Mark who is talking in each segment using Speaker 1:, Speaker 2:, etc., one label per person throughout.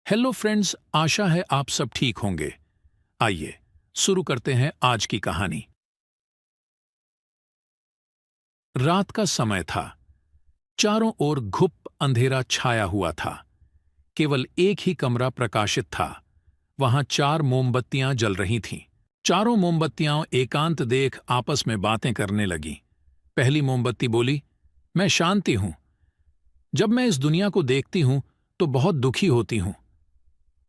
Speaker 1: Hello friends, आशा है आप सब ठीक होंगे। आइए शुरू करते हैं आज की कहानी। रात का समय था। चारों ओर घुप अंधेरा छाया हुआ था। केवल एक ही कमरा प्रकाशित था। वहां 4 मोमबत्तियां जल रही थीं। चारों मोमबत्तियां एकांत देख आपस में बातें करने लगीं। पहली मोमबत्ती बोली, मैं शांति हूं। जब मैं इस दुनिया को देखती हूं तो बहुत दुखी होती हूं।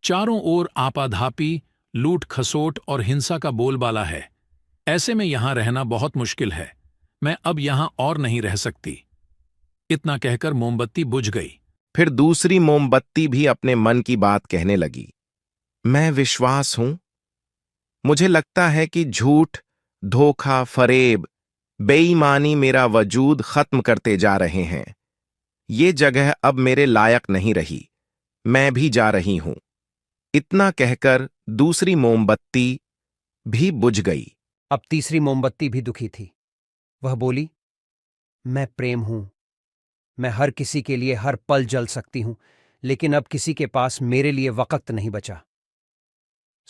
Speaker 1: चारों ओर आपाधापी, लूट खसोट और हिंसा का बोलबाला है। ऐसे में यहां रहना बहुत मुश्किल है। मैं अब यहां और नहीं रह सकती। इतना कहकर मोमबत्ती बुझ गई।
Speaker 2: फिर दूसरी मोमबत्ती भी अपने मन की बात कहने लगी। मैं विश्वास हूं। मुझे लगता है कि झूठ, धोखा, फरेब, बेईमानी मेरा वजूद खत्म करते जा रहे हैं। ये जगह अब मेरे लायक नहीं रही। मैं भी जा रही हूं। इतना कहकर दूसरी मोमबत्ती भी बुझ गई।
Speaker 3: अब तीसरी मोमबत्ती भी दुखी थी। वह बोली, मैं प्रेम हूं। मैं हर किसी के लिए हर पल जल सकती हूं, लेकिन अब किसी के पास मेरे लिए वक्त नहीं बचा।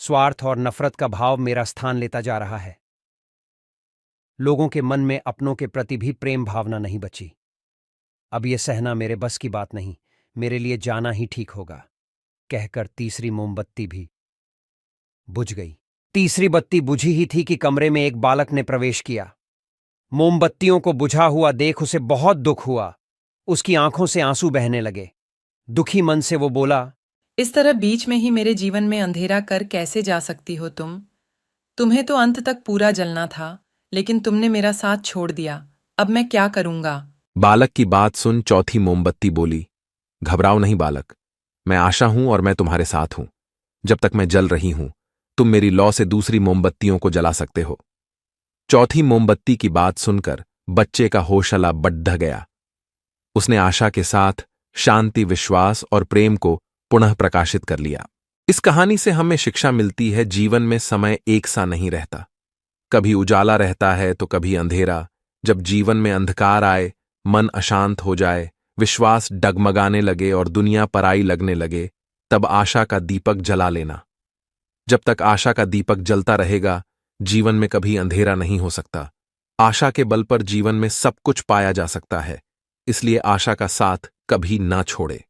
Speaker 3: स्वार्थ और नफरत का भाव मेरा स्थान लेता जा रहा है। लोगों के मन में अपनों के प्रति भी प्रेम भावना नहीं बची। अब यह सहना मेरे बस की बात नहीं। मेरे लिए जाना ही ठीक होगा, कहकर तीसरी मोमबत्ती भी बुझ गई। तीसरी बत्ती बुझी ही थी कि कमरे में एक बालक ने प्रवेश किया। मोमबत्तियों को बुझा हुआ देख उसे बहुत दुख हुआ। उसकी आंखों से आंसू बहने लगे। दुखी मन से वो बोला,
Speaker 4: इस तरह बीच में ही मेरे जीवन में अंधेरा कर कैसे जा सकती हो तुम? तुम्हें तो अंत तक पूरा जलना था, लेकिन तुमने मेरा साथ छोड़ दिया। अब मैं क्या करूंगा?
Speaker 5: बालक की बात सुन चौथी मोमबत्ती बोली, घबराओ नहीं बालक, मैं आशा हूं और मैं तुम्हारे साथ हूं। जब तक मैं जल रही हूं, तुम मेरी लौ से दूसरी मोमबत्तियों को जला सकते हो। चौथी मोमबत्ती की बात सुनकर बच्चे का हौसला बढ़ गया। उसने आशा के साथ शांति, विश्वास और प्रेम को पुनः प्रकाशित कर लिया। इस कहानी से हमें शिक्षा मिलती है, जीवन में समय एक सा नहीं रहता। कभी उजाला रहता है तो कभी अंधेरा। जब जीवन में अंधकार आए, मन अशांत हो जाए, विश्वास डगमगाने लगे और दुनिया पराई लगने लगे, तब आशा का दीपक जला लेना। जब तक आशा का दीपक जलता रहेगा, जीवन में कभी अंधेरा नहीं हो सकता। आशा के बल पर जीवन में सब कुछ पाया जा सकता है। इसलिए आशा का साथ कभी ना छोड़े।